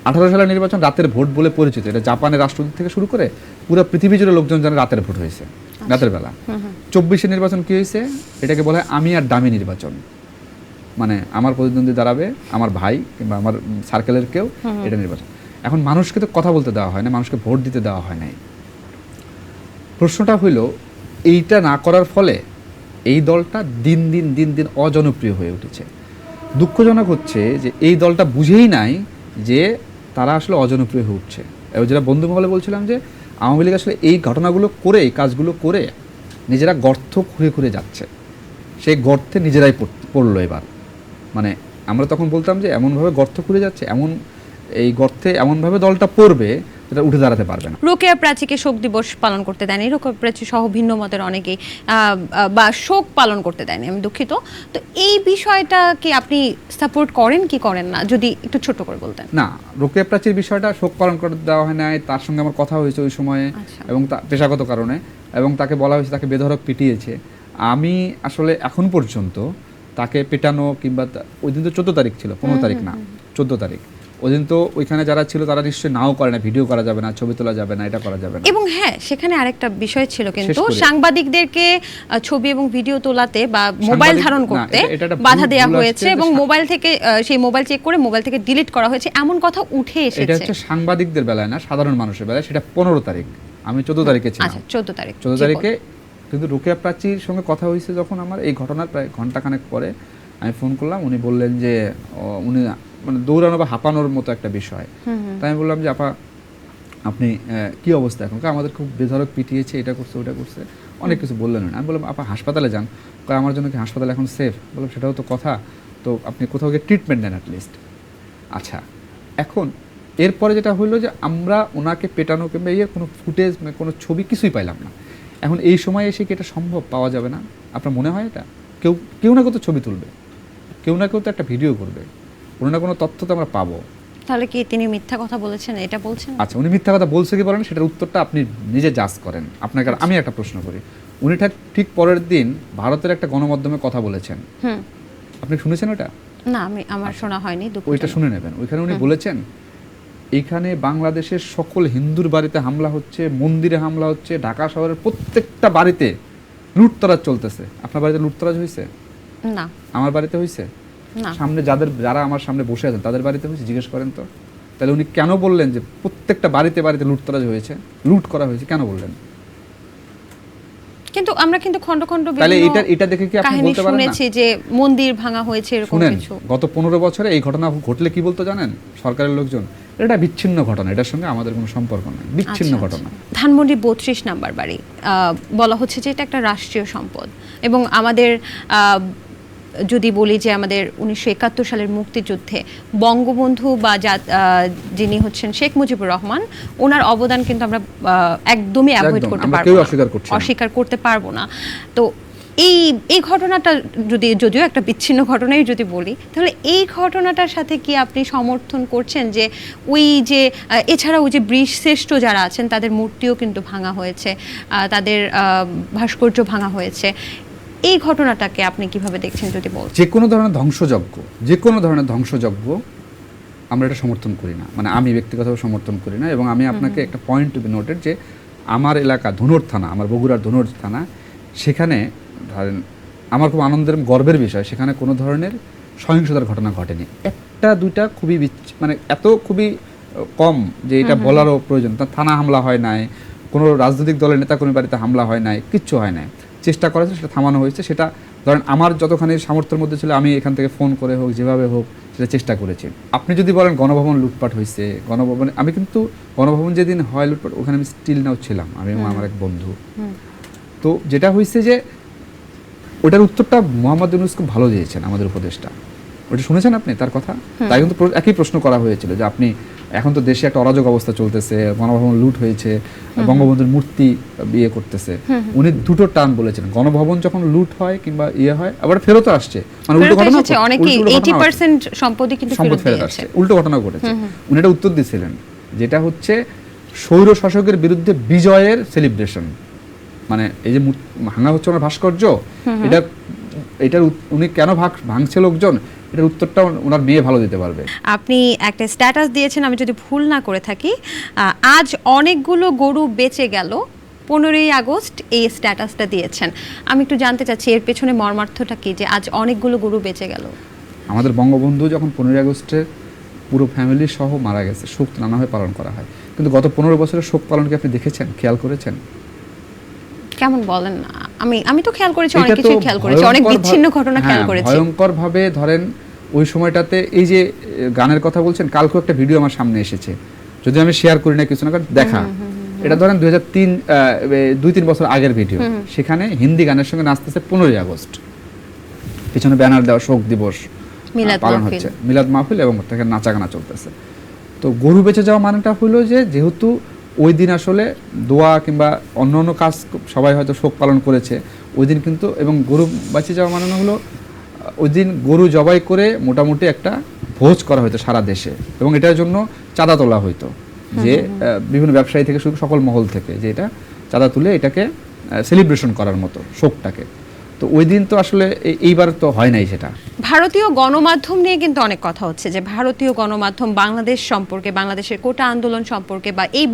18 সালের নির্বাচন রাতের ভোট বলে পরিচিত। এটা জাপানের রাষ্ট্রদূত থেকে শুরু করে পুরো পৃথিবী জুড়ে লোকজন জানে রাতের ভোট হয়েছে, রাতের বেলা। 24-এর নির্বাচন কি হয়েছে, এটাকে বলা হয় আমি আর দামি নির্বাচন। মানে আমার প্রতিদ্বন্দ্বী দাঁড়াবে আমার ভাই কিংবা আমার সার্কেলের কেউ, এটা নির্বাচন। এখন মানুষকে তো কথা বলতে দেওয়া হয় না, মানুষকে ভোট দিতে দেওয়া হয় নাই। প্রশ্নটা হইল এইটা না করার ফলে এই দলটা দিন দিন অজনপ্রিয় হয়ে উঠেছে। দুঃখজনক হচ্ছে যে এই দলটা বুঝেই নাই যে তারা আসলে অজনপ্রিয় হয়ে উঠছে। এবং যেটা বন্ধু মহলে বলছিলাম যে আওয়ামী লীগ আসলে এই ঘটনাগুলো করে, এই কাজগুলো করে নিজেরা গর্ত খুঁড়ে যাচ্ছে। সেই গর্তে নিজেরাই পড়লো এবার। মানে আমরা তখন বলতাম যে এমনভাবে গর্ত খুঁড়ে যাচ্ছে, এই গর্তে এমনভাবে দলটা পড়বে যেটা উঠে দাঁড়াতে পারবে না। রোকেয়া প্রাচীকে শোক দিবস পালন করতে দেয়নি, রোকেয়া প্রাচী সহ ভিন্ন মতের অনেকেই বা শোক পালন করতে দেয়নি, আমি দুঃখিত। তো এই বিষয়টা কি আপনি সাপোর্ট করেন কি করেন না, যদি একটু ছোট করে বলতেন। না, রোকেয়া প্রাচীর বিষয়টা শোক পালন করতে দেওয়া হয় নাই। তার সঙ্গে আমার কথা হয়েছে ওই সময়ে, এবং পেশাগত কারণে, এবং তাকে বলা হয়েছে তাকে বেধড়ক পিটিয়েছে। আমি আসলে এখন পর্যন্ত তাকে পেটানো কিংবা ওই দিন তো 14 তারিখ ছিল, 15 তারিখ না 14 তারিখ, ওই দিন তো ওইখানে যারা ছিল তারা নিশ্চয়ই নাও করে না, ভিডিও করা যাবে না, ছবি তোলা যাবে না, এটা করা যাবে না। এবং হ্যাঁ, সেখানে আরেকটা বিষয় ছিল কিন্তু সাংবাদিকদেরকে ছবি এবং ভিডিও তোলাতে বা মোবাইল ধারণ করতে বাধা দেওয়া হয়েছে, এবং মোবাইল থেকে সেই মোবাইল চেক করে মোবাইল থেকে ডিলিট করা হয়েছে, এমন কথা উঠে এসেছে। এটা হচ্ছে সাংবাদিকদের বেলায় না, সাধারণ মানুষের বেলায়। সেটা 15 তারিখ, আমি 14 তারিখে ছিলাম। আচ্ছা, 14 তারিখে কিন্তু রোকেয়া প্রাচীর সঙ্গে কথা হয়েছে যখন আমার এই ঘটনার প্রায় ঘন্টাখানেক পরে আমি ফোন করলাম। উনি বললেন যে উনি মানে দৌড়ানো বা হাঁপানোর মতো একটা বিষয়। তাই আমি বললাম যে আপা আপনি কি অবস্থা এখন? আমাদের খুব বেধড়ক পিটিয়েছে, এটা করছে ওটা করছে, অনেক কিছু বললেন। আমি বললাম আপা হাসপাতালে যান। আমার জন্য কি হাসপাতাল এখন সেফ? বললাম সেটাও তো কথা, তো আপনি কোথাও গিয়ে ট্রিটমেন্ট নেন অ্যাটলিস্ট। আচ্ছা, এখন এরপরে যেটা হলো যে আমরা ওনাকে পেটানো কিংবা ইয়ে কোনো ফুটেজ, কোনো ছবি কিছুই পাইলাম না। এখন এই সময় এসে কি এটা সম্ভব? পাওয়া যাবে না? আপনার মনে হয় এটা? কেউ না কেউ তো ছবি তুলবে, কেউ না কেউ তো একটা ভিডিও করবে, কোনো না কোনো তথ্য তো আমরা পাবো। তাহলে কি তিনি মিথ্যা কথা বলেছেন এটা বলছেন? আচ্ছা, উনি মিথ্যা কথা বলছে কি বলেন, সেটার উত্তরটা আপনি নিজে জাজ করেন। আপনাকে আমি একটা প্রশ্ন করি, উনি ঠিক পরের দিন ভারতের একটা গণমাধ্যমে কথা বলেছেন, আপনি শুনেছেন ওটা? না, আমার শোনা হয়নি। ওইটা শুনে নেবেন। ওইখানে উনি বলেছেন এখানে বাংলাদেশের সকল হিন্দুর বাড়িতে হামলা হচ্ছে, মন্দিরে হামলা হচ্ছে, ঢাকা শহরের প্রত্যেকটা বাড়িতে লুটতরাজ চলতেছে। আপনার বাড়িতে লুটতরাজ হয়েছে? না। আমার বাড়িতে হয়েছে? সামনে যারা আমার সামনে বসে আছেন তাদের বাড়িতে হয়েছে? জিজ্ঞেস করেন তো। তাহলে উনি কেন বললেন যে প্রত্যেকটা বাড়িতে লুটতরাজ হয়েছে, লুট করা হয়েছে, কেন বললেন? কিন্তু আমরা কিন্তু খন্ড খন্ড তাহলে এটা দেখে কি আপনি বলতে পারেন না শুনেছি যে মন্দির ভাঙা হয়েছে এরকম কিছু? গত 15 বছরে এই ঘটনা ঘটলে কি বলতো জানেন সরকারের লোকজন? এটা বিচ্ছিন্ন ঘটনা, এটার সঙ্গে আমাদের কোনো সম্পর্ক নেই, বিচ্ছিন্ন ঘটনা। ধানমন্ডি 32 নাম্বার বাড়ি, বলা হচ্ছে যে এটা একটা রাষ্ট্রীয় সম্পদ, এবং আমাদের যদি বলি যে আমাদের 1971 সালের মুক্তিযুদ্ধে বঙ্গবন্ধু বা যিনি হচ্ছেন শেখ মুজিবুর রহমান, ওনার অবদান কিন্তু আমরা একদমই অ্যাভয়েড করতে পারবো না, অস্বীকার করতে পারবো না। তো এই ঘটনাটা যদিও একটা বিচ্ছিন্ন ঘটনাই যদি বলি, তাহলে এই ঘটনাটার সাথে কি আপনি সমর্থন করছেন যে এছাড়া ওই যে বীরশ্রেষ্ঠ যারা আছেন তাদের মূর্তিও কিন্তু ভাঙা হয়েছে, তাদের ভাস্কর্য ভাঙা হয়েছে, এই ঘটনাটাকে আপনি কিভাবে দেখছেন যদি বলেন? যে কোনো ধরনের ধ্বংসযজ্ঞ আমরা এটা সমর্থন করি না, মানে আমি ব্যক্তিগতভাবে সমর্থন করি না। এবং আমি আপনাকে একটা পয়েন্ট টু বি নোটেড যে আমার এলাকা ধুনট থানা, আমার বগুড়ার ধুনট থানা, সেখানে ধরেন আমার খুব আনন্দের গর্বের বিষয়, সেখানে কোনো ধরনের সহিংসতার ঘটনা ঘটেনি। একটা দুইটা খুবই মানে খুবই কম যে এটা বলারও প্রয়োজন। থানা হামলা হয় নাই, কোনো রাজনৈতিক দলের নেতা কোনো বাড়িতে হামলা হয় নাই, কিচ্ছু হয় নাই। চেষ্টা করা হয়েছে, সেটা থামানো হয়েছে। সেটা ধরেন আমার যতখানি সামর্থ্যের মধ্যে ছিল আমি এখান থেকে ফোন করে হোক, যেভাবে হোক, সেটা চেষ্টা করেছি। আপনি যদি বলেন গণভবন লুটপাট হয়েছে, গণভবনে আমি কিন্তু গণভবন যেদিন হয় লুটপাট, ওখানে আমি স্টিল নাও ছিলাম, আমি এবং আমার এক বন্ধু। তো যেটা হয়েছে যে ওটার উত্তরটা মোহাম্মদ ইউনূস খুব ভালো দিয়েছেন, আমাদের উপদেষ্টা। ওটা শুনেছেন আপনি তার কথা? তাই কিন্তু একই প্রশ্ন করা হয়েছিল যে আপনি এখন তো দেশে একটা অরাজক অবস্থা চলতেছে, গণভবন লুট হয়েছে, বঙ্গবন্ধুর মূর্তি বিয়ে করতেছে। উনি দুটো টার্ম বলেছেন, গণভবন যখন লুট হয় কিংবা হয় আবার ফেরত আসছে, মানে উল্টো ঘটনা, অনেকেই 80% সম্পত্তি কিন্তু ফেরত আসছে, উল্টো ঘটনা ঘটেছে। উনি এটা উত্তর দিয়েছিলেন যেটা হচ্ছে স্বৈর শাসকের বিরুদ্ধে বিজয়ের সেলিব্রেশন। মানে এই যে ভাঙা হচ্ছে ওনার ভাস্কর্য, এটার উনি কেন ভাঙছে লোকজন, এটার উত্তরটা ওনার মেয়ে ভালো দিতে পারবে। আপনি একটা স্ট্যাটাস দিয়েছেন, আমি যদি ভুল না করে থাকি, আজ অনেকগুলো গরু বেঁচে গেল, 15ই আগস্ট এই স্ট্যাটাসটা দিয়েছেন। আমি একটু জানতে চাচ্ছি এর পেছনে মর্মার্থটা কি, যে আজ অনেকগুলো গরু বেঁচে গেল? আমাদের বঙ্গবন্ধু যখন 15ই আগস্টে পুরো ফ্যামিলি সহ মারা গেছে, শোক নানাভাবে পালন করা হয়, কিন্তু গত 15 বছরের শোক পালন কি আপনি দেখেছেন, খেয়াল করেছেন? কেমন বলেন না? আমি তো খেয়াল করেছি, অনেক এটা তো কিছু খেয়াল করেছি, অনেক ভয়ঙ্কর বিচ্ছিন্ন ঘটনা খেয়াল হ্যাঁ, করেছি। ভয়ঙ্কর ভাবে ধরেন ওই সময়টাতে এই যে গানের কথা বলছেন, কালকেও একটা ভিডিও আমার সামনে এসেছে, যদি আমি শেয়ার করি না কিছু না, কারণ দেখা এটা ধরেন 2-3 বছর আগের ভিডিও। সেখানে হিন্দি গানের সঙ্গে নাচতেছে 15ই আগস্ট, পিছনে ব্যানার দেওয়া শোক দিবস মিলাদ পালন মাহফিল। হচ্ছে, মিলাদ মাহফিল, এবং তাকে নাচা গানা চলতেছে। তো গরু বেঁচে যাওয়া মানেটা হলো যে যেহেতু ওই দিন আসলে দোয়া কিংবা অন্য অন্য কাজ সবাই হয়তো শোক পালন করেছে ওই দিন, কিন্তু এবং গরু বেঁচে যাওয়া মানে হলো ওই দিন গরু জবাই করে মোটামুটি একটা ভোজ করা হতো সারা দেশে, এবং এটার জন্য চাঁদা তোলা হইতো, যে বিভিন্ন ব্যবসায়ী থেকে শুরু সকল মহল থেকে, যে এটা চাঁদা তুলে এটাকে সেলিব্রেশন করার মতো শোকটাকে। তো ওই দিন তো আসলে এইবার তো হয় নাই সেটা। ভারতীয় গণমাধ্যম নিয়ে কিন্তু অনেক কথা হচ্ছে, যে ভারতীয় গণমাধ্যম বাংলাদেশ সম্পর্কে, বাংলাদেশের কোটা আন্দোলন সম্পর্কে বা এই